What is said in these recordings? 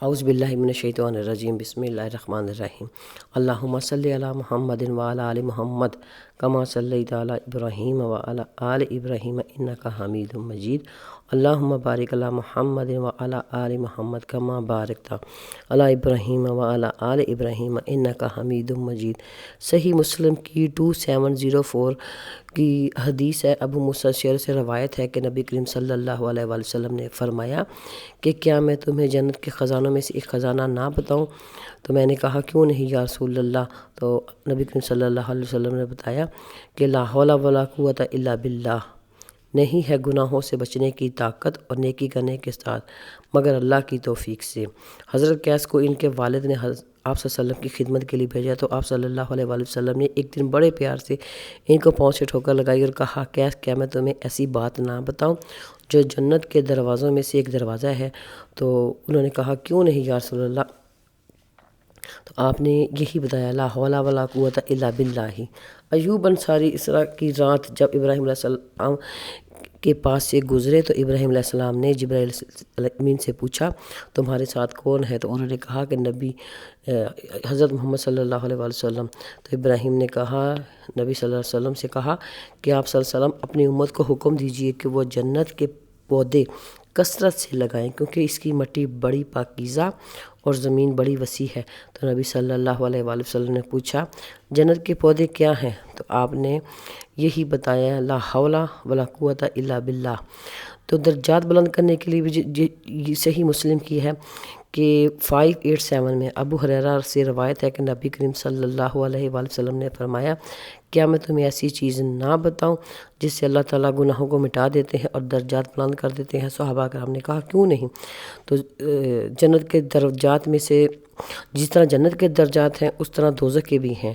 اعوذ باللہ من الشیطان الرجیم، بسم اللہ الرحمن الرحیم۔ اللہم صلی علی محمد وعلی آل محمد کما صلیت علی ابراہیم وعلی آل ابراہیم انک حمید مجید۔ اللہم بارک علی محمد وعلی آل محمد کما بارکت علی ابراہیم وعلی آل ابراہیم انک حمید مجید۔ صحیح مسلم کی 2704 کی حدیث ہے، ابو موسیٰ اشعری سے روایت ہے کہ نبی کریم صلی اللہ علیہ وآلہ وسلم نے فرمایا کہ کیا میں تمہیں جنت کے خزانوں میں سے ایک خزانہ نہ بتاؤں؟ تو میں نے کہا کیوں نہیں یا رسول اللہ؟ تو نبی کریم صلی اللہ علیہ وسلم نے بتایا کہ لا حول ولا قوت الا باللہ، نہیں ہے گناہوں سے بچنے کی طاقت اور نیکی کرنے کے ساتھ مگر اللہ کی توفیق سے۔ حضرت قیس کو ان کے والد نے آپ صلی اللہ علیہ وسلم کی خدمت کے لیے بھیجا تو آپ صلی اللہ علیہ وآلہ وسلم نے ایک دن بڑے پیار سے ان کو پاؤں سے ٹھوکر لگائی اور کہا قیس کیا میں تمہیں ایسی بات نہ بتاؤں جو جنت کے دروازوں میں سے ایک دروازہ ہے؟ تو انہوں نے کہا کیوں نہیں یا رسول اللہ؟ تو آپ نے یہی بتایا لا حول ولا قوت الا باللہ۔ ایوب انصاری اسرا کی رات جب ابراہیم علیہ السلام کے پاس سے گزرے تو ابراہیم علیہ السلام نے جبرائیل علیہ السلام سے پوچھا تمہارے ساتھ کون ہے؟ تو انہوں نے کہا کہ نبی حضرت محمد صلی اللہ علیہ وآلہ وسلم۔ تو ابراہیم نے کہا نبی صلی اللہ علیہ وسلم سے کہا کہ آپ صلی اللہ علیہ وسلم اپنی امت کو حکم دیجئے کہ وہ جنت کے پودے کثرت سے لگائیں کیونکہ اس کی مٹی بڑی پاکیزہ اور زمین بڑی وسیع ہے۔ تو نبی صلی اللہ علیہ وآلہ وسلم نے پوچھا جنت کے پودے کیا ہیں؟ تو آپ نے یہی بتایا لا حول ولا قوت الا باللہ۔ تو درجات بلند کرنے کے لیے بھی صحیح مسلم کی ہے کہ 587 میں ابو ہریرہ سے روایت ہے کہ نبی کریم صلی اللہ علیہ وآلہ وسلم نے فرمایا کیا میں تمہیں ایسی چیز نہ بتاؤں جس سے اللہ تعالیٰ گناہوں کو مٹا دیتے ہیں اور درجات بلند کر دیتے ہیں؟ صحابہ کرام نے کہا کیوں نہیں؟ تو جنت کے درجات میں سے جس طرح جنت کے درجات ہیں اس طرح دوزخ کے بھی ہیں۔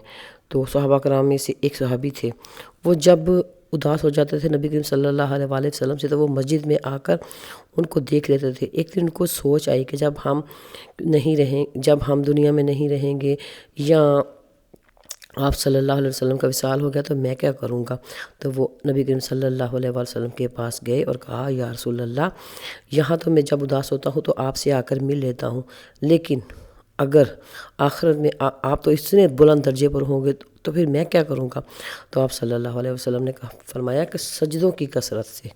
تو صحابہ کرام میں سے ایک صحابی تھے، وہ جب اداس ہو جاتے تھے نبی کریم صلی اللہ علیہ وآلہ وسلم سے تو وہ مسجد میں آ کر ان کو دیکھ لیتے تھے۔ ایک دن ان کو سوچ آئی کہ جب ہم دنیا میں نہیں رہیں گے یا آپ صلی اللہ علیہ وسلم کا وصال ہو گیا تو میں کیا کروں گا؟ تو وہ نبی کریم صلی اللہ علیہ وآلہ وسلم کے پاس گئے اور کہا یا رسول اللہ یہاں تو میں جب اداس ہوتا ہوں تو آپ سے آ کر مل لیتا ہوں، لیکن اگر آخرت میں آپ تو اتنے بلند درجے پر ہوں گے تو پھر میں کیا کروں گا؟ تو آپ صلی اللہ علیہ وسلم نے فرمایا کہ سجدوں کی کثرت سے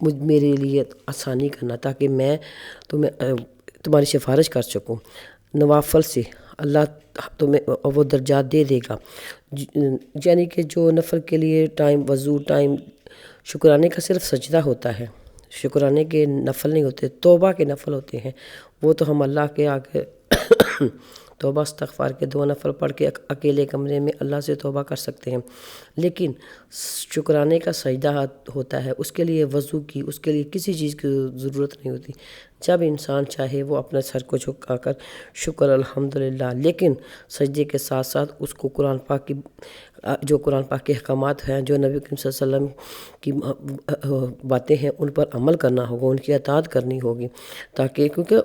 میرے لیے آسانی کرنا تاکہ میں تمہاری سفارش کر سکوں۔ نوافل سے اللہ تمہیں وہ درجات دے دے گا، یعنی کہ جو نفل کے لیے ٹائم وضو ٹائم شکرانے کا صرف سجدہ ہوتا ہے، شکرانے کے نفل نہیں ہوتے، توبہ کے نفل ہوتے ہیں، وہ تو ہم اللہ کے آگے توبہ استغفار کے 2 نفل پڑھ کے اکیلے کمرے میں اللہ سے توبہ کر سکتے ہیں، لیکن شکرانے کا سجدہ ہوتا ہے، اس کے لیے وضو کی، اس کے لیے کسی چیز کی ضرورت نہیں ہوتی۔ جب انسان چاہے وہ اپنے سر کو جھکا کر شکر الحمدللہ، لیکن سجدے کے ساتھ ساتھ اس کو قرآن پاک کے احکامات ہیں، جو نبی کریم صلی اللہ علیہ وسلم کی باتیں ہیں ان پر عمل کرنا ہوگا، ان کی اطاعت کرنی ہوگی، تاکہ کیونکہ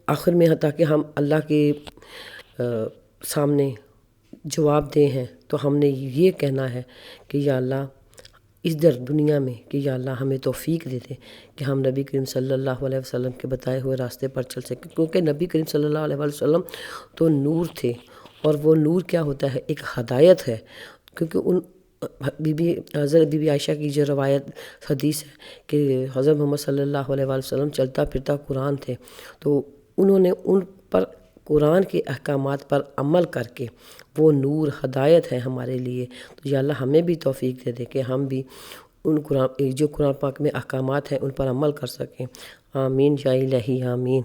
آخر میں تاکہ ہم اللہ کے سامنے جواب دیں ہیں تو ہم نے یہ کہنا ہے کہ یا اللہ اس دنیا میں کہ یا اللہ ہمیں توفیق دے دے کہ ہم نبی کریم صلی اللہ علیہ وسلم کے بتائے ہوئے راستے پر چل سکیں، کیونکہ نبی کریم صلی اللہ علیہ وسلم تو نور تھے، اور وہ نور کیا ہوتا ہے؟ ایک ہدایت ہے، کیونکہ حضرت بی بی عائشہ کی جو روایت حدیث ہے کہ حضرت محمد صلی اللہ علیہ وآلہ وسلم چلتا پھرتا قرآن تھے، تو انہوں نے ان پر قرآن کے احکامات پر عمل کر کے وہ نور ہدایت ہے ہمارے لیے۔ تو یا اللہ ہمیں بھی توفیق دے دے کہ ہم بھی جو قرآن پاک میں احکامات ہیں ان پر عمل کر سکیں۔ آمین یا الہی آمین۔